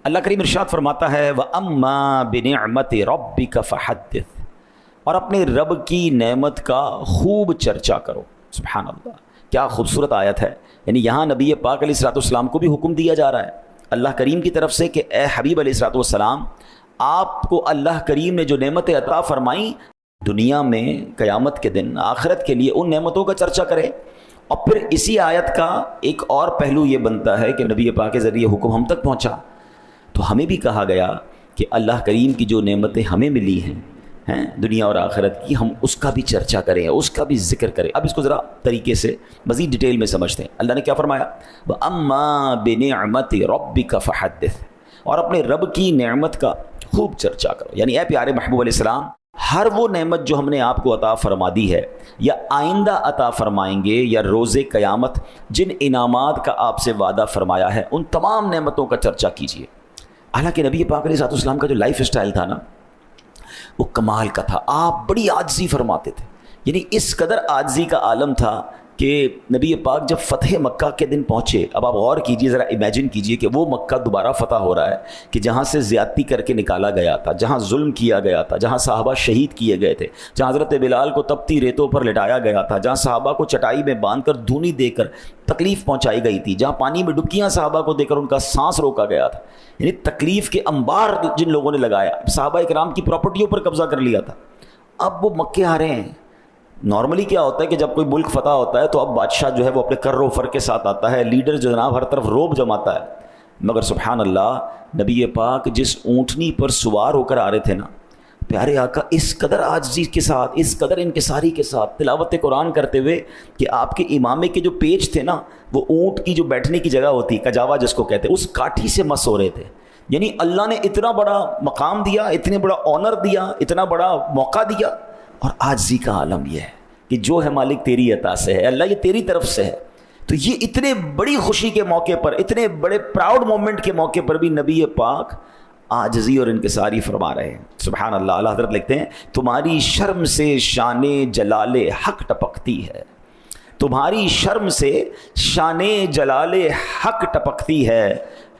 اللہ کریم ارشاد فرماتا ہے وَأَمَّا بِنِعْمَةِ رَبِّكَ فَحَدِّثْ، اور اپنے رب کی نعمت کا خوب چرچا کرو۔ سبحان اللہ، کیا خوبصورت آیت ہے۔ یعنی یہاں نبی پاک علیہ الصلوۃ والسلام کو بھی حکم دیا جا رہا ہے اللہ کریم کی طرف سے کہ اے حبیب علیہ الصلوۃ والسلام، آپ کو اللہ کریم نے جو نعمتیں عطا فرمائیں دنیا میں قیامت کے دن آخرت کے لیے ان نعمتوں کا چرچا کریں۔ اور پھر اسی آیت کا ایک اور پہلو یہ بنتا ہے کہ نبی پاک کے ذریعے حکم ہم تک پہنچا، تو ہمیں بھی کہا گیا کہ اللہ کریم کی جو نعمتیں ہمیں ملی ہیں دنیا اور آخرت کی، ہم اس کا بھی چرچا کریں، اس کا بھی ذکر کریں۔ اب اس کو ذرا طریقے سے مزید ڈیٹیل میں سمجھتے ہیں۔ اللہ نے کیا فرمایا؟ وَأَمَّا بِنِعْمَةِ رَبِّكَ فَحَدِّثْ، اور اپنے رب کی نعمت کا خوب چرچا کرو۔ یعنی اے پیارے محبوب علیہ السلام، ہر وہ نعمت جو ہم نے آپ کو عطا فرما دی ہے یا آئندہ عطا فرمائیں گے یا روز قیامت جن انعامات کا آپ سے وعدہ فرمایا ہے، ان تمام نعمتوں کا چرچا کیجیے۔ حالانکہ نبی پاک علیہ السلام کا جو لائف اسٹائل تھا نا، وہ کمال کا تھا۔ آپ بڑی عاجزی فرماتے تھے، یعنی اس قدر عاجزی کا عالم تھا کہ نبی پاک جب فتح مکہ کے دن پہنچے، اب آپ غور کیجئے، ذرا امیجن کیجئے کہ وہ مکہ دوبارہ فتح ہو رہا ہے کہ جہاں سے زیادتی کر کے نکالا گیا تھا، جہاں ظلم کیا گیا تھا، جہاں صحابہ شہید کیے گئے تھے، جہاں حضرت بلال کو تپتی ریتوں پر لٹایا گیا تھا، جہاں صحابہ کو چٹائی میں باندھ کر دھونی دے کر تکلیف پہنچائی گئی تھی، جہاں پانی میں ڈبکیاں صحابہ کو دے کر ان کا سانس روکا گیا تھا، یعنی تکلیف کے انبار جن لوگوں نے لگایا، صحابہ کرام کی پراپرٹیوں پر قبضہ کر لیا تھا۔ اب وہ مکے آ رہے ہیں۔ نارملی کیا ہوتا ہے کہ جب کوئی ملک فتح ہوتا ہے تو اب بادشاہ جو ہے وہ اپنے کر و فر کے ساتھ آتا ہے، لیڈر جو جناب ہر طرف روب جماتا ہے، مگر سبحان اللہ نبی پاک جس اونٹنی پر سوار ہو کر آ رہے تھے نا، پیارے آقا اس قدر عاجزی کے ساتھ، اس قدر انکساری کے ساتھ تلاوت قرآن کرتے ہوئے کہ آپ کے امامے کے جو پیچ تھے نا، وہ اونٹ کی جو بیٹھنے کی جگہ ہوتی کجاوا جس کو کہتے ہیں، اس کاٹھی سے مس ہو رہے تھے۔ یعنی اللہ نے اتنا بڑا مقام دیا، اتنے بڑا آنر دیا، اتنا بڑا موقع دیا، اور عاجزی کا عالم یہ ہے کہ جو ہے مالک تیری عطا سے ہے، اللہ یہ تیری طرف سے ہے۔ تو یہ اتنے بڑی خوشی کے موقع پر، اتنے بڑے پراؤڈ مومنٹ کے موقع پر بھی نبی پاک عاجزی اور انکساری فرما رہے ہیں۔ سبحان اللہ۔ اللہ حضرت لکھتے ہیں تمہاری شرم سے شان جلال حق ٹپکتی ہے، تمہاری شرم سے شان جلال حق ٹپکتی ہے،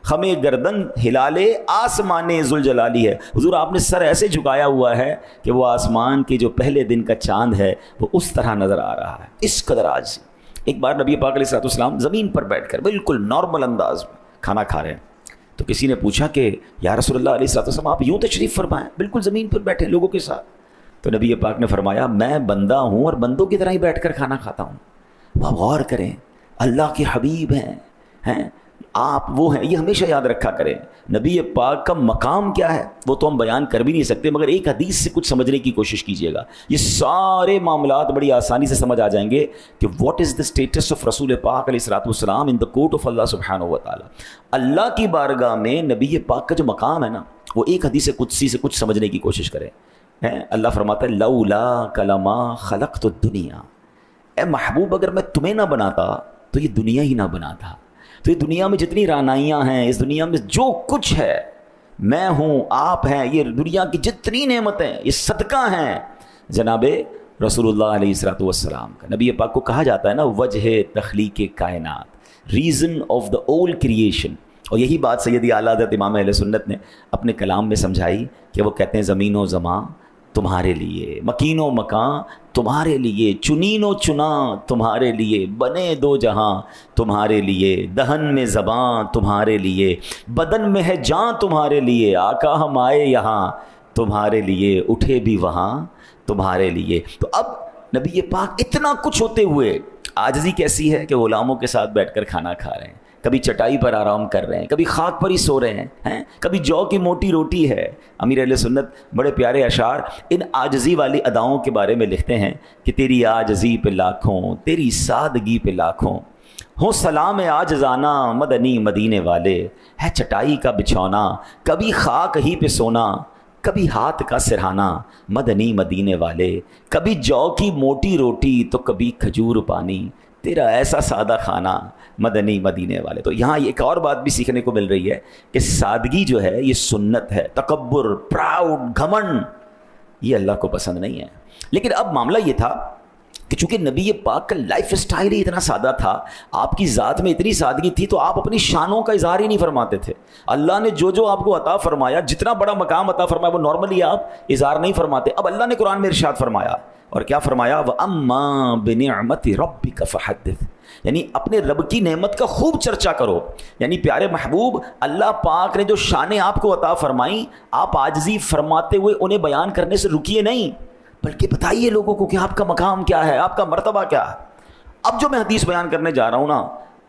خمے گردن ہلالے آسمان ذوالجلالی ہے۔ حضور آپ نے سر ایسے جھکایا ہوا ہے کہ وہ آسمان کے جو پہلے دن کا چاند ہے وہ اس طرح نظر آ رہا ہے، اس قدر عاجزی۔ ایک بار نبی پاک علیہ الصلوۃ والسلام زمین پر بیٹھ کر بالکل نارمل انداز میں کھانا کھا رہے ہیں، تو کسی نے پوچھا کہ یا رسول اللہ علیہ الصلوۃ والسلام آپ یوں تشریف فرمائیں، بالکل زمین پر بیٹھے لوگوں کے ساتھ۔ تو نبی پاک نے فرمایا میں بندہ ہوں اور بندوں کی طرح ہی بیٹھ کر کھانا کھاتا ہوں۔ آپ غور کریں، اللہ کے حبیب ہیں آپ، وہ ہیں، یہ ہمیشہ یاد رکھا کریں۔ نبی پاک کا مقام کیا ہے وہ تو ہم بیان کر بھی نہیں سکتے، مگر ایک حدیث سے کچھ سمجھنے کی کوشش کیجئے گا، یہ سارے معاملات بڑی آسانی سے سمجھ آ جائیں گے کہ what is the status of رسول پاک علیہ الصلوۃ والسلام ان دا کورٹ آف اللہ سبحانہ و تعالیٰ۔ اللہ کی بارگاہ میں نبی پاک کا جو مقام ہے نا، وہ ایک حدیث قدسی سے کچھ سمجھنے کی کوشش کریں۔ اللہ فرماتا ہے لولا کلما خلقت الدنیا، اے محبوب اگر میں تمہیں نہ بناتا تو یہ دنیا ہی نہ بناتا۔ تو یہ دنیا میں جتنی رعنائیاں ہیں، اس دنیا میں جو کچھ ہے، میں ہوں، آپ ہیں، یہ دنیا کی جتنی نعمتیں یہ صدقہ ہیں جناب رسول اللہ علیہ الصلوۃ والسلام کا۔ نبی پاک کو کہا جاتا ہے نا وجہ تخلیق کائنات، ریزن آف دا اول کریشن، اور یہی بات سیدی اعلیٰ حضرت امام اہل سنت نے اپنے کلام میں سمجھائی کہ وہ کہتے ہیں زمین و زماں تمہارے لیے، مکین و مکان تمہارے لیے، چنین و چنا تمہارے لیے، بنے دو جہاں تمہارے لیے، دہن میں زباں تمہارے لیے، بدن میں ہے جاں تمہارے لیے، آقا ہم آئے یہاں تمہارے لیے، اٹھے بھی وہاں تمہارے لیے۔ تو اب نبی پاک اتنا کچھ ہوتے ہوئے عاجزی کیسی ہے کہ غلاموں کے ساتھ بیٹھ کر کھانا کھا رہے ہیں، کبھی چٹائی پر آرام کر رہے ہیں، کبھی خاک پر ہی سو رہے ہیں، کبھی جو کی موٹی روٹی ہے۔ امیر اہل سنت بڑے پیارے اشعار ان عاجزی والی اداؤں کے بارے میں لکھتے ہیں کہ تیری عاجزی پہ لاکھوں، تیری سادگی پہ لاکھوں، ہو سلام عاجزانہ مدنی مدینے والے، ہے چٹائی کا بچھونا کبھی خاک ہی پہ سونا، کبھی ہاتھ کا سرہانا مدنی مدینے والے، کبھی جو کی موٹی روٹی تو کبھی کھجور پانی، تیرا ایسا سادہ کھانا مدنی مدینے والے۔ تو یہاں ایک اور بات بھی سیکھنے کو مل رہی ہے کہ سادگی جو ہے یہ سنت ہے، تکبر، پراؤڈ، گھمنڈ یہ اللہ کو پسند نہیں ہے۔ لیکن اب معاملہ یہ تھا کہ چونکہ نبی پاک کا لائف سٹائل ہی اتنا سادہ تھا، آپ کی ذات میں اتنی سادگی تھی، تو آپ اپنی شانوں کا اظہار ہی نہیں فرماتے تھے. اللہ نے جو آپ کو عطا فرمایا، جتنا بڑا مقام عطا فرمایا، وہ نارملی آپ اظہار نہیں فرماتے. اب اللہ نے قرآن میں ارشاد فرمایا، اور کیا فرمایا؟ وَأَمَّا بِنِعْمَتِ رَبِّكَ فَحَدِّثْ، یعنی اپنے رب کی نعمت کا خوب چرچا کرو. یعنی پیارے محبوب، اللہ پاک نے جو شانیں آپ کو عطا فرمائیں، آپ عاجزی فرماتے ہوئے انہیں بیان کرنے سے رکیے نہیں، بلکہ بتائیے لوگوں کو کہ آپ کا مقام کیا ہے، آپ کا مرتبہ کیا ہے. اب جو میں حدیث بیان کرنے جا رہا ہوں نا،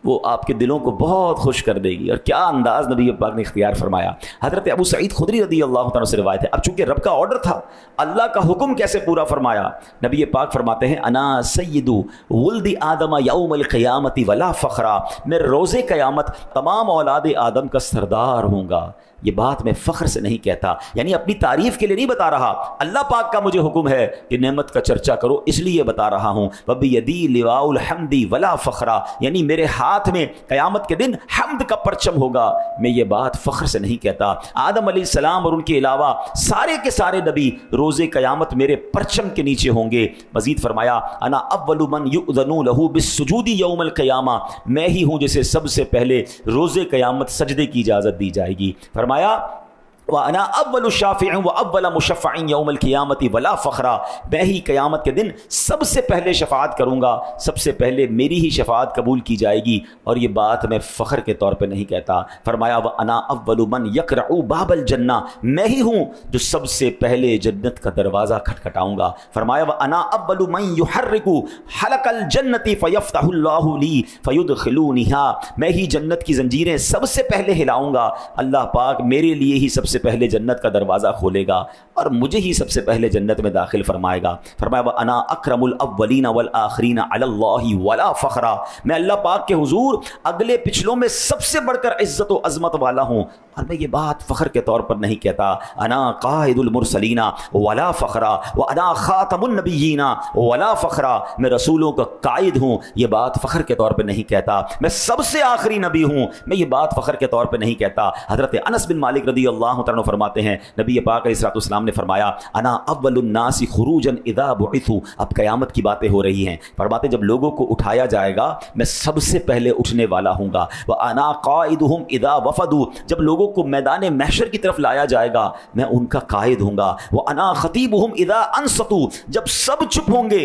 وہ آپ کے دلوں کو بہت خوش کر دے گی. اور کیا انداز نبی پاک نے اختیار فرمایا. حضرت ابو سعید خدری رضی اللہ تعالیٰ سے روایت ہے. اب چونکہ رب کا آرڈر تھا، اللہ کا حکم کیسے پورا فرمایا؟ نبی پاک فرماتے ہیں انا سید ولد آدم یوم القیامت ولا فخرا، میں روز قیامت تمام اولاد آدم کا سردار ہوں گا. یہ بات میں فخر سے نہیں کہتا، یعنی اپنی تعریف کے لیے نہیں بتا رہا، اللہ پاک کا مجھے حکم ہے کہ نعمت کا چرچا کرو، اس لیے بتا رہا ہوں. وَبِيَدِي لِوَاءُ الْحَمْدِ وَلَا فَخْرًا، یعنی میرے ہاتھ میں قیامت کے دن حمد کا پرچم ہوگا، میں یہ بات فخر سے نہیں کہتا. آدم علیہ السلام اور ان کے علاوہ سارے کے سارے نبی روز قیامت میرے پرچم کے نیچے ہوں گے. مزید فرمایا انا اول من یؤذن له بالسجود یوم القیامہ، میں ہی ہوں جسے سب سے پہلے روز قیامت سجدے کی اجازت دی جائے گی. فرمایا وَأَنَا أَوَّلُ شَافِعٍ وَأَوَّلَ مُشَفَّعٍ يَوْمَ الْقِيَامَةِ وَلَا فَخْرًا، میں ہی قیامت کے دن سب سے پہلے شفاعت کروں گا، سب سے پہلے میری ہی شفاعت قبول کی جائے گی، اور یہ بات میں فخر کے طور پہ نہیں کہتا. فرمایا وَأَنَا أَوَّلُ مَنْ يَقْرَعُ بَابَ الْجَنَّةِ، میں ہی ہوں جو سب سے پہلے جنت کا دروازہ کھٹکھٹاؤں گا. فرمایا وَأَنَا أَوَّلُ مَنْ يُحَرِّكُ حَلَقَ الْجَنَّةِ فَيَفْتَحُ اللَّهُ لِي فَيُدْخِلُونِهَا، میں ہی جنت کی زنجیریں سب سے پہلے ہلاؤں گا، اللہ پاک میرے لیے ہی سب سے پہلے جنت کا دروازہ کھولے گا اور مجھے ہی سب سے پہلے جنت میں داخل فرمائے گا. فرمایا وَأَنَا أَكْرَمُ الْأَوَّلِينَ وَالْآخِرِينَ عَلَى اللَّهِ وَلَا فَخْرًا، میں اللہ پاک کے حضور اگلے پچھلوں میں سب سے بڑھ کر عزت و عظمت والا ہوں، اور میں یہ بات فخر کے طور پر نہیں کہتا. انا قائد المرسلین ولا فخرا وانا خاتم النبیین ولا فخرا، میں رسولوں کا قائد ہوں، یہ بات فخر کے طور پہ نہیں کہتا. میں سب سے آخری نبی ہوں، میں یہ بات فخر کے طور پہ نہیں کہتا. حضرت انس بن مالک رضی اللہ تعالیٰ فرماتے ہیں نبی پاک علیہ الصلوۃ والسلام نے فرمایا انا اول الناس خروجا اذا بعثوا، اب قیامت کی باتیں ہو رہی ہیں. فرماتے جب لوگوں کو اٹھایا جائے گا میں سب سے پہلے اٹھنے والا ہوں گا. وانا قائدهم اذا وفدوا، جب لوگوں کو میدان محشر کی طرف لایا جائے گا میں ان کا قائد ہوں گا. وانا خطیبهم اذا انصتوا، جب سب چپ ہوں گے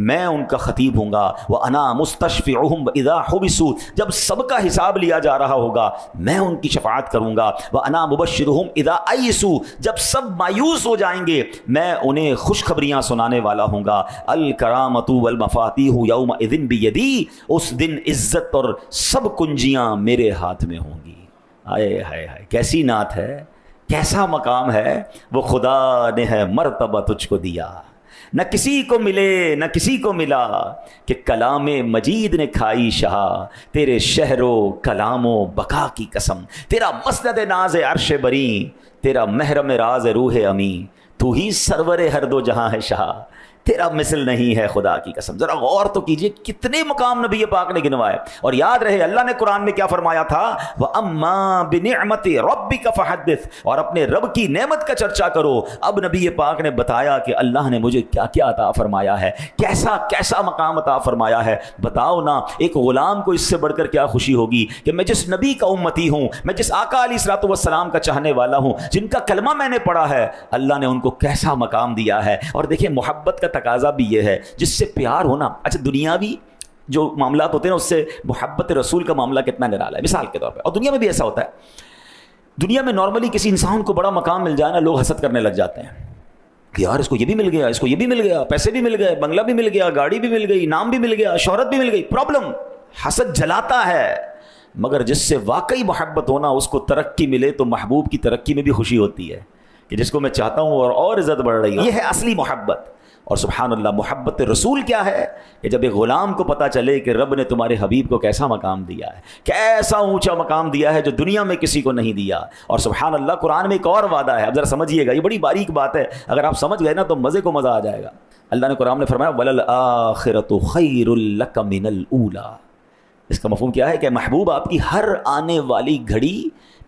میں ان کا خطیب ہوں گا. وانا مستشفعهم اذا حبسوا، جب سب کا حساب لیا جا رہا ہوگا میں ان کی شفاعت کروں گا. وانا مبشرهم اذا ایسوا، جب سب مایوس ہو جائیں گے میں انہیں خوشخبریاں سنانے والا ہوں گا. الکرامۃ والمفاتیح یومئذ بیدی، اس دن عزت اور سب کنجیاں میرے ہاتھ میں ہوں گی. ہائے ہائے ہائے، کیسی نعت ہے، کیسا مقام ہے. وہ خدا نے ہے مرتبہ تجھ کو دیا، نہ کسی کو ملے نہ کسی کو ملا، کہ کلام مجید نے کھائی شہا، تیرے شہر و کلام و بقا کی قسم. تیرا مسند ناز عرش بری، تیرا محرم راز روح امی، تو ہی سرور ہر دو جہاں ہے شاہ، تیرا مثل نہیں ہے خدا کی قسم. ذرا غور تو کیجئے کتنے مقام نبی پاک نے گنوائے. اور یاد رہے اللہ نے قرآن میں کیا فرمایا تھا، وَأَمَّا بِنِعْمَتِ رَبِّكَ فَحَدِّثْ، اور اپنے رب کی نعمت کا چرچا کرو. اب نبی پاک نے بتایا کہ اللہ نے مجھے کیا کیا عطا فرمایا ہے، کیسا کیسا مقام عطا فرمایا ہے. بتاؤ نا ایک غلام کو اس سے بڑھ کر کیا خوشی ہوگی کہ میں جس نبی کا امتی ہوں، میں جس آقا علیہ الصلوۃ والسلام کا چاہنے والا ہوں، جن کا کلمہ میں نے پڑھا ہے، اللہ نے ان کو کیسا مقام دیا ہے. اور دیکھیں محبت کا تقاضا بھی یہ ہے جس سے پیار ہونا. اچھا دنیاوی جو معاملات ہوتے ہیں نا اس سے محبت رسول کا معاملہ کتنا نرالا ہے. مثال کے طور پہ، اور دنیا میں بھی ایسا ہوتا ہے، دنیا میں نارملی کسی انسان کو بڑا مقام مل جائے نا لوگ حسد کرنے لگ جاتے ہیں کہ یار اس کو یہ بھی مل گیا، اس کو یہ بھی مل گیا، پیسے بھی مل گئے، بنگلہ بھی مل گیا، گاڑی بھی مل گئی، نام بھی مل گیا، شہرت بھی مل گئی. پرابلم حسد جلاتا ہے، مگر جس سے واقعی محبت ہونا اس کو ترقی ملے تو محبوب کی ترقی میں بھی خوشی ہوتی ہے کہ جس کو میں چاہتا ہوں اور عزت بڑھ رہی ہے. یہ ہے اصلی محبت. اور سبحان اللہ محبت رسول کیا ہے کہ جب ایک غلام کو پتہ چلے کہ رب نے تمہارے حبیب کو کیسا مقام دیا ہے، کیسا اونچا مقام دیا ہے جو دنیا میں کسی کو نہیں دیا. اور سبحان اللہ قرآن میں ایک اور وعدہ ہے، اب ذرا سمجھیے گا، یہ بڑی باریک بات ہے، اگر آپ سمجھ گئے نا تو مزے کو مزہ آ جائے گا. اللہ نے قرآن میں فرمایا وَلَلْآخِرَةُ خَيْرٌ لَكَ مِنَ الْأُولَىٰ. اس کا مفہوم کیا ہے کہ محبوب آپ کی ہر آنے والی گھڑی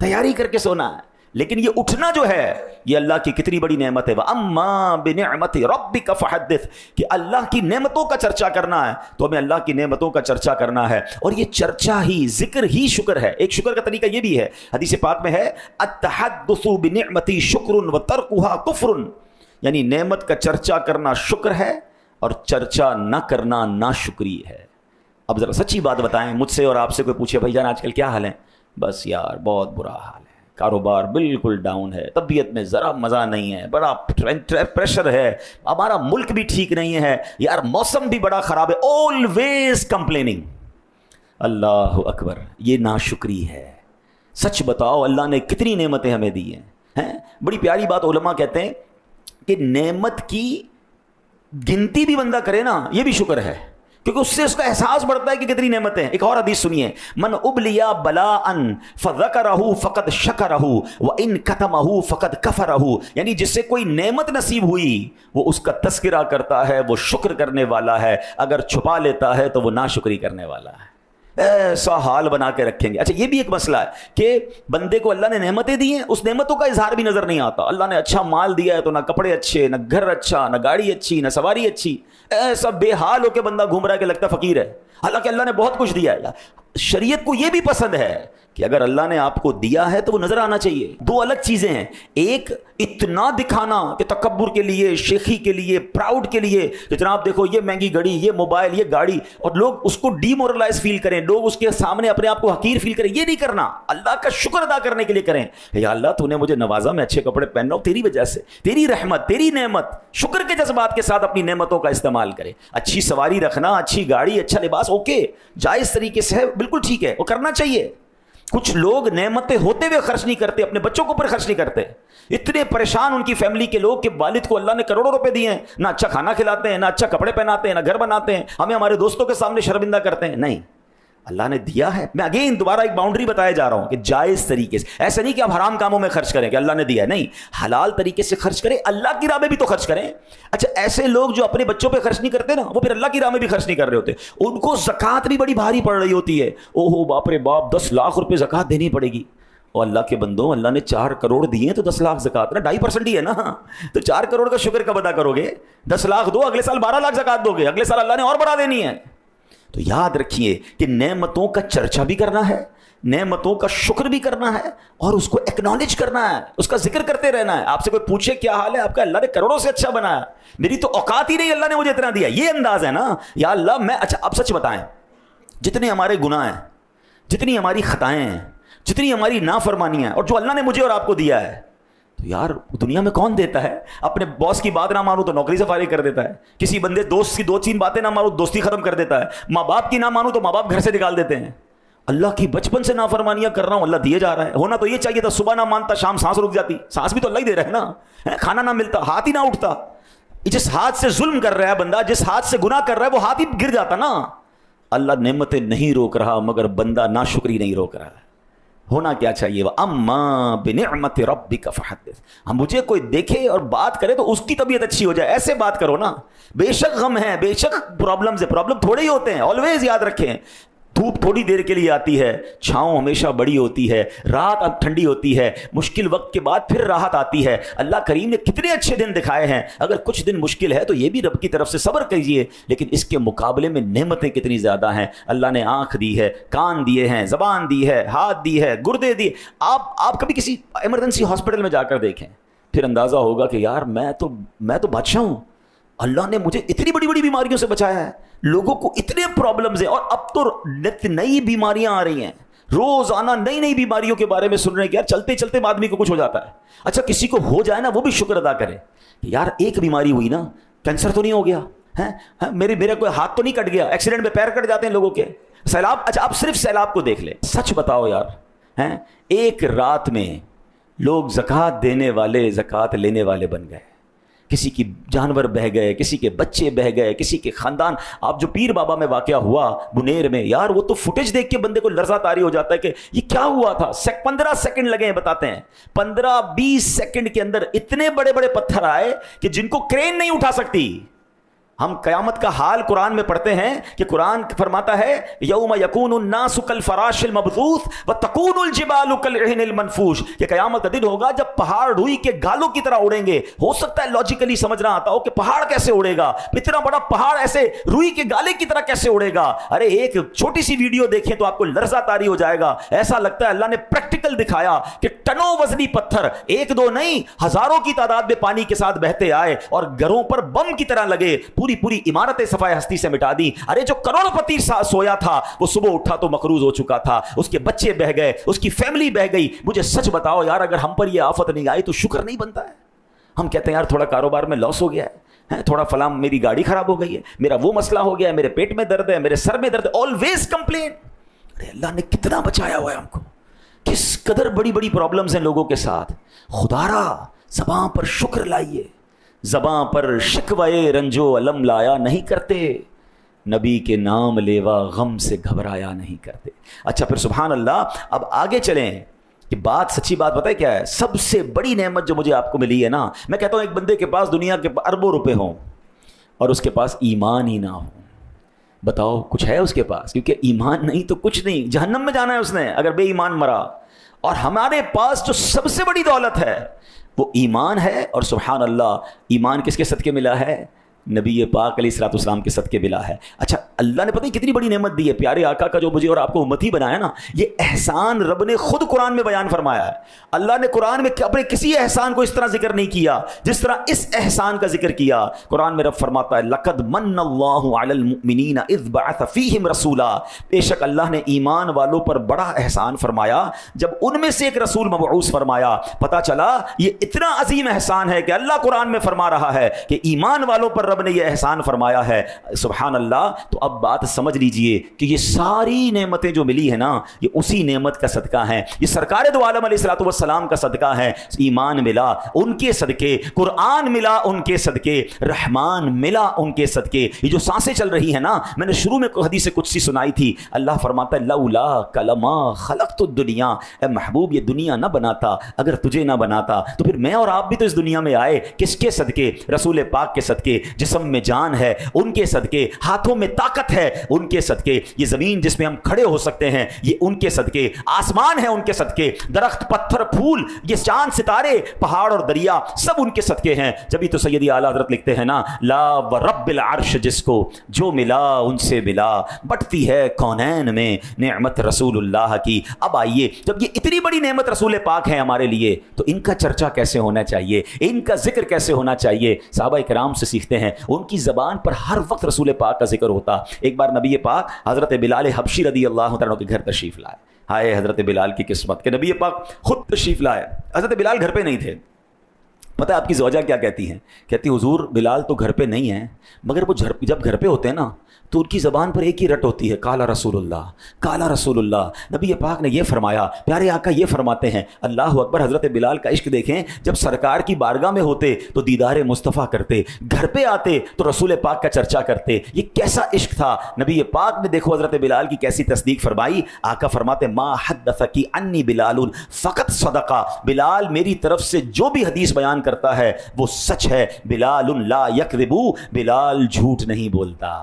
تیاری کر کے سونا ہے. لیکن یہ اٹھنا جو ہے یہ اللہ کی کتنی بڑی نعمت ہے. وَأَمَّا بِنِعْمَةِ رَبِّكَ فَحَدِّثْ, کہ اللہ کی نعمتوں کا چرچا کرنا ہے تو ہمیں اللہ کی نعمتوں کا چرچا کرنا ہے. اور یہ چرچا ہی, ذکر ہی شکر ہے. ایک شکر کا طریقہ یہ بھی ہے, حدیث پاک میں ہے التحدث بنعمتی شکر وترکها کفر, یعنی نعمت کا چرچا کرنا شکر ہے اور چرچا نہ کرنا ناشکری ہے. اب ذرا سچی بات بتائیں, مجھ سے اور آپ سے کوئی پوچھے بھائی جان آج کل کیا حال ہے؟ بس یار بہت برا حال ہے, کاروبار بالکل ڈاؤن ہے, طبیعت میں ذرا مزہ نہیں ہے, بڑا پریشر ہے, ہمارا ملک بھی ٹھیک نہیں ہے یار, موسم بھی بڑا خراب ہے, آلویز کمپلیننگ. اللہ اکبر, یہ ناشکری ہے. سچ بتاؤ اللہ نے کتنی نعمتیں ہمیں دی ہیں. بڑی پیاری بات علماء کہتے ہیں کہ نعمت کی گنتی بھی بندہ کرے نا یہ بھی شکر ہے, کیونکہ اس سے اس کا احساس بڑھتا ہے کہ کتنی نعمتیں ہیں. ایک اور حدیث سنیے, من ابلیا بلاء فذکرہ فقد شکرہ وان کتمہ فقد کفرہ, یعنی جس سے کوئی نعمت نصیب ہوئی وہ اس کا تذکرہ کرتا ہے, وہ شکر کرنے والا ہے, اگر چھپا لیتا ہے تو وہ ناشکری کرنے والا ہے. ایسا حال بنا کے رکھیں گے. اچھا یہ بھی ایک مسئلہ ہے کہ بندے کو اللہ نے نعمتیں دی ہیں, اس نعمتوں کا اظہار بھی نظر نہیں آتا. اللہ نے اچھا مال دیا ہے تو نہ کپڑے اچھے, نہ گھر اچھا, نہ گاڑی اچھی, نہ سواری اچھی, ایسا بے حال ہو کے بندہ گھوم رہا ہے کہ لگتا فقیر ہے, حالانکہ اللہ نے بہت کچھ دیا ہے. شریعت کو یہ بھی پسند ہے کہ اگر اللہ نے آپ کو دیا ہے تو وہ نظر آنا چاہیے. دو الگ چیزیں ہیں, ایک اتنا دکھانا کہ تکبر کے لیے, شیخی کے لیے, پراؤڈ کے لیے کہ جناب دیکھو یہ مہنگی گھڑی, یہ موبائل, یہ گاڑی, اور لوگ اس کو ڈی مورلائز فیل کریں, لوگ اس کے سامنے اپنے آپ کو حقیر فیل کریں. یہ نہیں کرنا, اللہ کا شکر ادا کرنے کے لیے کریں. یا اللہ تو نے مجھے نوازا, میں اچھے کپڑے پہن رہا ہوں تیری وجہ سے, تیری رحمت, تیری نعمت. شکر کے جذبات کے ساتھ اپنی نعمتوں کا استعمال کریں. اچھی سواری رکھنا, اچھی گاڑی, اچھا لباس, اوکے جائز طریقے سے ہے, بالکل ٹھیک ہے, وہ کرنا چاہیے. کچھ لوگ نعمتیں ہوتے ہوئے خرچ نہیں کرتے, اپنے بچوں کو پر خرچ نہیں کرتے. اتنے پریشان ان کی فیملی کے لوگ کہ والد کو اللہ نے کروڑوں روپے دیے ہیں, نہ اچھا کھانا کھلاتے ہیں, نہ اچھا کپڑے پہناتے ہیں, نہ گھر بناتے ہیں, ہمیں ہمارے دوستوں کے سامنے شرمندہ کرتے ہیں. نہیں, اللہ نے دیا ہے. میں اگین دوبارہ ایک باؤنڈری بتایا جا رہا ہوں کہ جائز طریقے سے, ایسا نہیں کہ آپ حرام کاموں میں خرچ کریں کہ اللہ نے دیا ہے, نہیں, حلال طریقے سے خرچ کریں, اللہ کی راہ میں بھی تو خرچ کریں. اچھا ایسے لوگ جو اپنے بچوں پہ خرچ نہیں کرتے نا, وہ پھر اللہ کی راہ میں بھی خرچ نہیں کر رہے ہوتے, ان کو زکوٰۃ بھی بڑی بھاری پڑ رہی ہوتی ہے. اوہو باپ رے باپ, 10 لاکھ روپے زکوٰۃ دینی پڑے گی. اور اللہ کے بندوں, اللہ نے 4 کروڑ دیے تو 10 لاکھ زکوٰۃ نا 2.5% ہی ہے نا, تو 4 کروڑ کا شکر کب ادا کرو گے؟ 10 لاکھ دو, اگلے سال 12 لاکھ زکوٰۃ دو گے, اگلے سال اللہ نے اور بڑھا دینی ہے. تو یاد رکھیے کہ نعمتوں کا چرچا بھی کرنا ہے, نعمتوں کا شکر بھی کرنا ہے, اور اس کو ایکنالج کرنا ہے, اس کا ذکر کرتے رہنا ہے. آپ سے کوئی پوچھے کیا حال ہے آپ کا, اللہ نے کروڑوں سے اچھا بنایا, میری تو اوقات ہی نہیں, اللہ نے مجھے اتنا دیا, یہ انداز ہے نا. یا اللہ میں, اچھا اب سچ بتائیں, جتنے ہمارے گناہ ہیں, جتنی ہماری خطائیں ہیں, جتنی ہماری نافرمانیاں ہیں, اور جو اللہ نے مجھے اور آپ کو دیا ہے, تو یار دنیا میں کون دیتا ہے؟ اپنے باس کی بات نہ مانو تو نوکری سے فارغ کر دیتا ہے, کسی بندے دوست کی 2-3 باتیں نہ مانو دوستی ختم کر دیتا ہے, ماں باپ کی نہ مانو تو ماں باپ گھر سے نکال دیتے ہیں. اللہ کی بچپن سے نافرمانیاں کر رہا ہوں, اللہ دیے جا رہا ہے. ہونا تو یہ چاہیے تھا, صبح نہ مانتا شام سانس رک جاتی, سانس بھی تو اللہ ہی دے رہا ہے نا, کھانا نہ ملتا, ہاتھ ہی نہ اٹھتا. جس ہاتھ سے ظلم کر رہا ہے بندہ, جس ہاتھ سے گناہ کر رہا ہے, وہ ہاتھ ہی گر جاتا نا. اللہ نعمتیں نہیں روک رہا مگر بندہ ناشکری نہیں روک رہا ہے. ہونا کیا چاہیے؟ وَأَمَّا بِنِعْمَةِ رَبِّكَ فَحَدِّثْ. ہم مجھے کوئی دیکھے اور بات کرے تو اس کی طبیعت اچھی ہو جائے, ایسے بات کرو نا. بے شک غم ہے, بے شک پرابلمز ہے, پرابلم تھوڑے ہی ہوتے ہیں, آلویز یاد رکھیں. دھوپ تھوڑی دیر کے لیے آتی ہے, چھاؤں ہمیشہ بڑی ہوتی ہے, رات اب ٹھنڈی ہوتی ہے, مشکل وقت کے بعد پھر راحت آتی ہے. اللہ کریم نے کتنے اچھے دن دکھائے ہیں. اگر کچھ دن مشکل ہے تو یہ بھی رب کی طرف سے صبر کیجیے, لیکن اس کے مقابلے میں نعمتیں کتنی زیادہ ہیں. اللہ نے آنکھ دی ہے, کان دیے ہیں, زبان دی ہے, ہاتھ دی ہے, گردے دیے. آپ کبھی کسی ایمرجنسی ہاسپٹل میں جا کر دیکھیں, پھر اندازہ ہوگا کہ یار میں تو بادشاہ ہوں, اللہ نے مجھے اتنی بڑی بڑی بیماریوں سے بچایا ہے. لوگوں کو اتنے پرابلمز ہیں, اور اب تو نئی بیماریاں آ رہی ہیں, روزانہ نئی بیماریوں کے بارے میں سن رہے ہیں کہ یار چلتے چلتے آدمی کو کچھ ہو جاتا ہے. اچھا کسی کو ہو جائے نا وہ بھی شکر ادا کرے کہ یار ایک بیماری ہوئی نا, کینسر تو نہیں ہو گیا, میرا کوئی ہاتھ تو نہیں کٹ گیا, ایکسیڈنٹ میں پیر کٹ جاتے ہیں لوگوں کے, سیلاب. اچھا آپ صرف سیلاب کو دیکھ لیں, سچ بتاؤ یار, ایک رات میں لوگ زکوٰۃ دینے والے زکوٰۃ لینے والے بن گئے. کسی کی جانور بہہ گئے, کسی کے بچے بہہ گئے, کسی کے خاندان. آپ جو پیر بابا میں واقعہ ہوا بنیر میں, یار وہ تو فوٹیج دیکھ کے بندے کو لرزہ طاری ہو جاتا ہے کہ یہ کیا ہوا تھا. 15 سیکنڈ لگے ہیں, بتاتے ہیں 15-20 سیکنڈ کے اندر اتنے بڑے بڑے پتھر آئے کہ جن کو کرین نہیں اٹھا سکتی. ہم قیامت کا حال قرآن میں پڑھتے ہیں کہ قرآن فرماتا ہے یوم یکون الناس کالفراش المبثوث وتکون الجبال کالعہن المنفوش، کہ قیامت کا دن ہوگا جب پہاڑ روئی کے گالوں کی طرح اڑیں گے۔ ہو سکتا ہے لاجیکلی سمجھ نہ آتا ہو کہ پہاڑ کیسے اڑے گا، اتنا بڑا پہاڑ ایسے روئی کے گالے کی طرح کیسے اڑے گا؟ ارے ایک چھوٹی سی ویڈیو دیکھیں تو آپ کو لرزہ طاری ہو جائے گا، ایسا لگتا ہے اللہ نے پریکٹیکل دکھایا کہ ٹنوں وزنی پتھر، ایک دو نہیں ہزاروں کی تعداد میں پانی کے ساتھ بہتے آئے اور گھروں پر بم کی طرح لگے، پوری عمارتیں صفائے ہستی سے مٹا دی۔ ارے جو کروڑ پتی سویا تھا وہ صبح اٹھا تو مقروض ہو چکا تھا، اس کے بچے بہ گئے، اس کی فیملی بہ گئی۔ مجھے سچ بتاؤ یار، اگر ہم پر یہ آفت نہیں آئی تو شکر نہیں بنتا ہے؟ ہم کہتے ہیں یار تھوڑا کاروبار میں لاس ہو گیا ہے، تھوڑا فلاں میری گاڑی خراب ہو گئی ہے، میرا وہ مسئلہ ہو گیا ہے، میرے پیٹ میں درد ہے، میرے سر میں درد ہے، آلویز کمپلین۔ ارے اللہ نے کتنا بچایا ہوا ہے ہم کو، کس قدر بڑی بڑی پرابلمز ہیں لوگوں کے ساتھ۔ خدارا زباں پر شکر لائیے، زباں پر شکوائے رنجو علم لایا نہیں کرتے، نبی کے نام لیوا غم سے گھبرایا نہیں کرتے۔ اچھا پھر سبحان اللہ، اب آگے چلیں کہ بات سچی بات پتہ ہے کیا ہے؟ سب سے بڑی نعمت جو مجھے آپ کو ملی ہے نا، میں کہتا ہوں ایک بندے کے پاس دنیا کے اربوں روپے ہوں اور اس کے پاس ایمان ہی نہ ہو، بتاؤ کچھ ہے اس کے پاس؟ کیونکہ ایمان نہیں تو کچھ نہیں، جہنم میں جانا ہے اس نے اگر بے ایمان مرا۔ اور ہمارے پاس جو سب سے بڑی دولت ہے وہ ایمان ہے، اور سبحان اللہ ایمان کس کے صدقے ملا ہے؟ نبی پاک علیہ الصلوۃ والسلام کے صدقے ملا ہے۔ اچھا اللہ نے پتہ نہیں کتنی بڑی نعمت دی ہے، پیارے آقا کا جو مجھے اور آپ کو امتی بنایا نا، یہ احسان رب نے خود قرآن میں بیان فرمایا ہے۔ اللہ نے قرآن میں اپنے کسی احسان کو اس طرح ذکر نہیں کیا جس طرح اس احسان کا ذکر کیا۔ قرآن میں رب فرماتا ہے لقد من اللہ علی المؤمنین اذ بعث فیہم رسولا، بے شک اللہ نے ایمان والوں پر بڑا احسان فرمایا جب ان میں سے ایک رسول مبعوث فرمایا۔ پتہ چلا یہ اتنا عظیم احسان ہے کہ اللہ قرآن میں فرما رہا ہے کہ ایمان والوں پر رب نے یہ احسان فرمایا ہے۔ سبحان اللہ۔ تو اب بات سمجھ لیجئے کہ یہ ساری نعمتیں جو ملی ہیں نا، یہ اسی نعمت کا صدقہ ہیں، یہ سرکار دو عالم علیہ الصلوۃ والسلام کا صدقہ ہے۔ ایمان ملا ان کے صدقے، قرآن ملا ان کے صدقے، رحمان ملا ان کے صدقے۔ یہ جو سانسیں چل رہی ہیں نا، میں نے شروع میں حدیث قدسی سنائی تھی، اللہ فرماتا ہے لولا کلما خلقت الدنیا، اے محبوب یہ دنیا نہ بناتا اگر تجھے نہ بناتا تو پھر میں اور آپ بھی تو اس دنیا میں آئے کس کے صدقے؟ رسول پاک کے صدقے۔ جسم میں جان ہے ان کے صدقے، ہاتھوں میں طاقت ہے ان کے صدقے، یہ زمین جس میں ہم کھڑے ہو سکتے ہیں یہ ان کے صدقے، آسمان ہے ان کے صدقے، درخت پتھر پھول، یہ چاند ستارے پہاڑ اور دریا سب ان کے صدقے ہیں۔ جبھی تو سیدی اعلیٰ حضرت لکھتے ہیں نا، لا ورب العرش جس کو جو ملا ان سے ملا، بٹتی ہے کونین میں نعمت رسول اللہ کی۔ اب آئیے جب یہ اتنی بڑی نعمت رسول پاک ہے ہمارے لیے تو ان کا چرچا کیسے ہونا چاہیے، ان کا ذکر کیسے ہونا چاہیے؟ صحابہ کرام سے سیکھتے ہیں، ان کی زبان پر ہر وقت رسول پاک کا ذکر ہوتا۔ ایک بار نبی پاک حضرت بلال حبشی رضی اللہ عنہ کے گھر تشریف لائے۔ ہائے حضرت بلال کی قسمت کہ نبی پاک خود تشریف لائے، حضرت بلال گھر پہ نہیں تھے۔ پتہ ہے آپ کی زوجہ کیا کہتی ہیں؟ کہتی حضور بلال تو گھر پہ نہیں ہیں، مگر وہ جب گھر پہ ہوتے ہیں نا تو ان کی زبان پر ایک ہی رٹ ہوتی ہے، کالا رسول اللہ، کالا رسول اللہ۔ نبی پاک نے یہ فرمایا، پیارے آقا یہ فرماتے ہیں، اللہ اکبر۔ حضرت بلال کا عشق دیکھیں، جب سرکار کی بارگاہ میں ہوتے تو دیدار مصطفیٰ کرتے، گھر پہ آتے تو رسول پاک کا چرچا کرتے۔ یہ کیسا عشق تھا نبی پاک نے، دیکھو حضرت بلال کی کیسی تصدیق فرمائی۔ آقا فرماتے ما حدثکی انی بلال فقط صدقہ، بلال میری طرف سے جو بھی حدیث بیان کرتا ہے وہ سچ ہے، بلال لا یکذب، بلال جھوٹ نہیں بولتا۔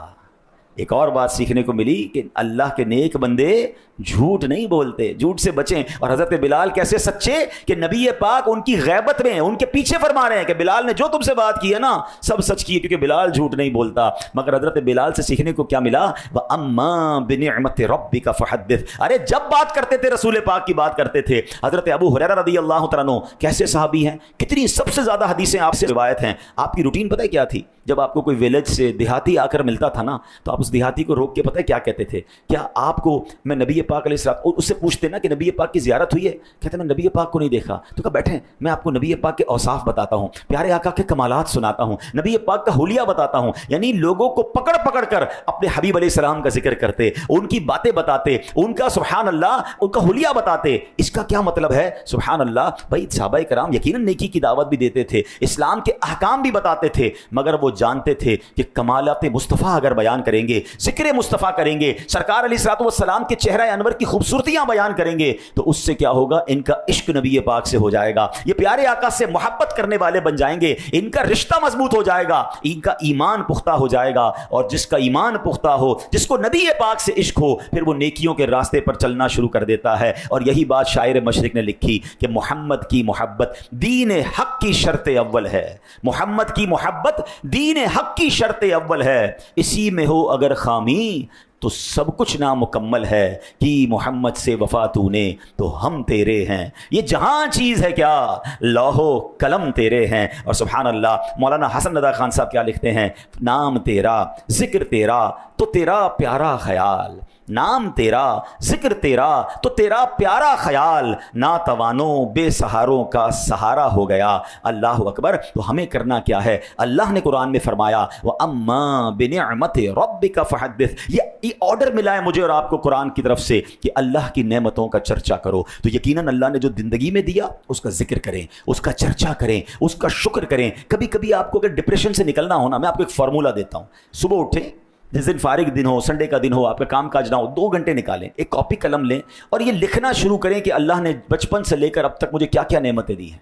ایک اور بات سیکھنے کو ملی کہ اللہ کے نیک بندے جھوٹ نہیں بولتے، جھوٹ سے بچیں۔ اور حضرت بلال کیسے سچے کہ نبی پاک ان کی غیبت میں ان کے پیچھے فرما رہے ہیں کہ بلال نے جو تم سے بات کی ہے نا سب سچ کی ہے، کیونکہ بلال جھوٹ نہیں بولتا۔ مگر حضرت بلال سے سیکھنے کو کیا ملا؟ وَأَمَّا بِنِعْمَةِ رَبِّكَ فَحَدِّثْ۔ ارے جب بات کرتے تھے رسول پاک کی بات کرتے تھے۔ حضرت ابو ہریرہ رضی اللہ تعالیٰ عنہ کیسے صحابی ہیں، کتنی سب سے زیادہ حدیثیں آپ سے روایت ہیں۔ آپ کی روٹین پتہ ہے کیا تھی؟ جب آپ کو کوئی ویلیج سے دیہاتی آ کر ملتا تھا نا تو آپ اس دیہاتی کو روک کے پتہ ہے کیا کہتے تھے؟ کیا آپ کو میں نبی پاک علیہ السلام، اور اس سے پوچھتے نا کہ نبی پاک کی زیارت ہوئی ہے؟ کہتے میں نبی پاک کو نہیں دیکھا۔ تو کہا بیٹھیں میں آپ کو نبی پاک کے اوصاف بتاتا ہوں، پیارے آقا کے کمالات سناتا ہوں، نبی پاک کا حلیہ بتاتا ہوں۔ یعنی لوگوں کو پکڑ پکڑ کر اپنے حبیب علیہ السلام کا ذکر کرتے، ان کی باتیں بتاتے، ان کا سبحان اللہ ان کا حلیہ بتاتے۔ اس کا کیا مطلب ہے؟ سبحان اللہ بھائی، صحابہ کرام یقیناً نیکی کی دعوت بھی دیتے تھے، اسلام کے احکام بھی بتاتے تھے، مگر وہ جانتے تھے کہ کمالات مصطفیٰ اگر بیان کریں گے، ذکر مصطفیٰ کریں گے، سرکار علیہ الصلوۃ والسلام کے چہرہ انور کی خوبصورتیاں بیان کریں گے تو اس سے کیا ہوگا؟ ان کا عشق نبی پاک سے ہو جائے گا، یہ پیارے آقا سے محبت کرنے والے بن جائیں گے، ان کا رشتہ مضبوط ہو جائے گا، ان کا ایمان پختہ ہو جائے گا، اور جس کا ایمان پختہ ہو، جس کو نبی پاک سے عشق ہو، پھر وہ نیکیوں کے راستے پر چلنا شروع کر دیتا ہے۔ اور یہی بات شاعر مشرق نے لکھی کہ محمد کی محبت دین حق کی شرط اول ہے، محمد کی محبت دین حق کی شرط اول ہے، اسی میں ہو اگر خامی تو سب کچھ نامکمل ہے، کہ محمد سے وفا تو نے تو ہم تیرے ہیں، یہ جہاں چیز ہے کیا لوح و قلم تیرے ہیں۔ اور سبحان اللہ، مولانا حسن رضا خان صاحب کیا لکھتے ہیں؟ نام تیرا ذکر تیرا تو تیرا پیارا خیال، نام تیرا ذکر تیرا تو تیرا پیارا خیال، ناتوانوں بے سہاروں کا سہارا ہو گیا۔ اللہ اکبر۔ تو ہمیں کرنا کیا ہے؟ اللہ نے قرآن میں فرمایا وَأَمَّا بِنِعْمَتِ رَبِّكَ فَحَدِّثْ، یہ آرڈر ملا ہے مجھے اور آپ کو قرآن کی طرف سے کہ اللہ کی نعمتوں کا چرچا کرو۔ تو یقیناً اللہ نے جو زندگی میں دیا اس کا ذکر کریں، اس کا چرچا کریں، اس کا شکر کریں۔ کبھی کبھی آپ کو اگر ڈپریشن سے نکلنا ہونا، میں آپ کو ایک فارمولہ دیتا ہوں، صبح اٹھیں، جس دن فارغ دن ہو، سنڈے کا دن ہو، آپ کا کام کاج نہ ہو، 2 گھنٹے نکالیں، ایک کاپی قلم لیں اور یہ لکھنا شروع کریں کہ اللہ نے بچپن سے لے کر اب تک مجھے کیا کیا نعمتیں دی ہیں۔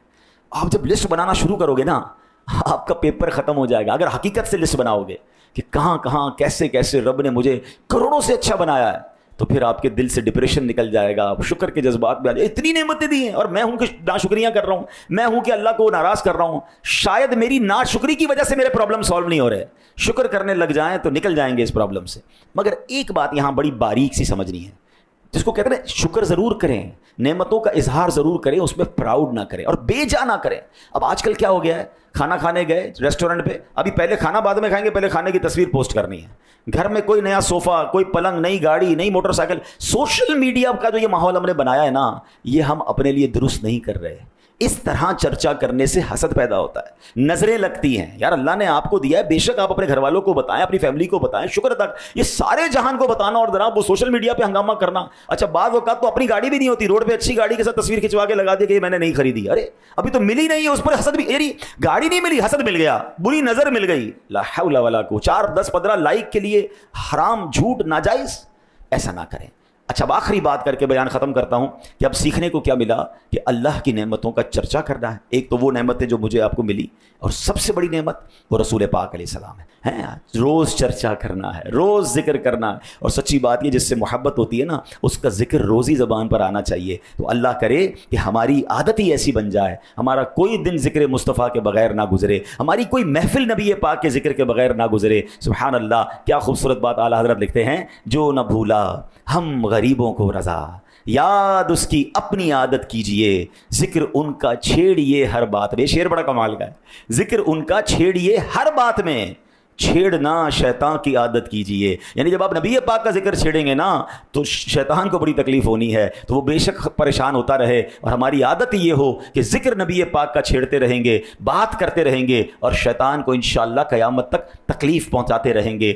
آپ جب لسٹ بنانا شروع کرو گے نا، آپ کا پیپر ختم ہو جائے گا۔ اگر حقیقت سے لسٹ بناؤ گے کہ کہاں کہاں کیسے کیسے رب نے مجھے کروڑوں سے اچھا بنایا ہے، تو پھر آپ کے دل سے ڈپریشن نکل جائے گا، شکر کے جذبات میں آ جائے، اتنی نعمتیں دی ہیں اور میں ہوں کہ ناشکریاں کر رہا ہوں، میں ہوں کہ اللہ کو ناراض کر رہا ہوں۔ شاید میری ناشکری کی وجہ سے میرے پرابلم سالو نہیں ہو رہے، شکر کرنے لگ جائیں تو نکل جائیں گے اس پرابلم سے۔ مگر ایک بات یہاں بڑی باریک سی سمجھنی ہے، جس کو کہتے ہیں شکر ضرور کریں، نعمتوں کا اظہار ضرور کریں، اس میں پراؤڈ نہ کریں اور بے جا نہ کریں۔ اب آج کل کیا ہو گیا ہے، کھانا کھانے گئے ریسٹورنٹ پہ، ابھی پہلے کھانا بعد میں کھائیں گے، پہلے کھانے کی تصویر پوسٹ کرنی ہے۔ گھر میں کوئی نیا صوفہ، کوئی پلنگ، نئی گاڑی، نئی موٹر سائیکل۔ سوشل میڈیا کا جو یہ ماحول ہم نے بنایا ہے نا، یہ ہم اپنے لیے درست نہیں کر رہے۔ اس طرح چرچا کرنے سے حسد پیدا ہوتا ہے، نظریں لگتی ہیں۔ یار اللہ نے آپ کو دیا ہے، بے شک آپ اپنے گھر والوں کو بتائیں، اپنی فیملی کو بتائیں، شکر ادا، یہ سارے جہان کو بتانا اور جناب وہ سوشل میڈیا پہ ہنگامہ کرنا۔ اچھا بعض اوقات تو اپنی گاڑی بھی نہیں ہوتی، روڈ پہ اچھی گاڑی کے ساتھ تصویر کھنچوا کے لگا دی کہ یہ میں نے نہیں خریدی، ارے ابھی تو ملی نہیں ہے، اس پر حسد بھی، یعنی گاڑی نہیں ملی، حسد مل گیا، بری نظر مل گئی، لا حول ولا قوت۔ 4 10 15 لائک کے لیے حرام، جھوٹ، ناجائز، ایسا نہ کریں۔ اچھا اب آخری بات کر کے بیان ختم کرتا ہوں کہ اب سیکھنے کو کیا ملا کہ اللہ کی نعمتوں کا چرچا کرنا ہے۔ ایک تو وہ نعمتیں جو مجھے آپ کو ملی، اور سب سے بڑی نعمت وہ رسول پاک علیہ السلام ہے۔ روز چرچا کرنا ہے، روز ذکر کرنا ہے، اور سچی بات یہ جس سے محبت ہوتی ہے نا، اس کا ذکر روزی زبان پر آنا چاہیے۔ تو اللہ کرے کہ ہماری عادت ہی ایسی بن جائے، ہمارا کوئی دن ذکر مصطفیٰ کے بغیر نہ گزرے، ہماری کوئی محفل نبی پاک کے ذکر کے بغیر نہ گزرے۔ سبحان اللہ، کیا خوبصورت بات اعلیٰ حضرت لکھتے ہیں، جو نہ بھولا ہم غریبوں کو رضا، یاد اس کی اپنی عادت کیجئے، ذکر ان کا چھیڑیے ہر بات میں۔ شعر بڑا کمال کا ہے، ذکر ان کا چھیڑیے ہر بات میں، چھیڑنا شیطان کی عادت کیجئے۔ یعنی جب آپ نبی پاک کا ذکر چھیڑیں گے نا تو شیطان کو بڑی تکلیف ہونی ہے، تو وہ بے شک پریشان ہوتا رہے، اور ہماری عادت یہ ہو کہ ذکر نبی پاک کا چھیڑتے رہیں گے، بات کرتے رہیں گے، اور شیطان کو انشاءاللہ قیامت تک تکلیف پہنچاتے رہیں گے۔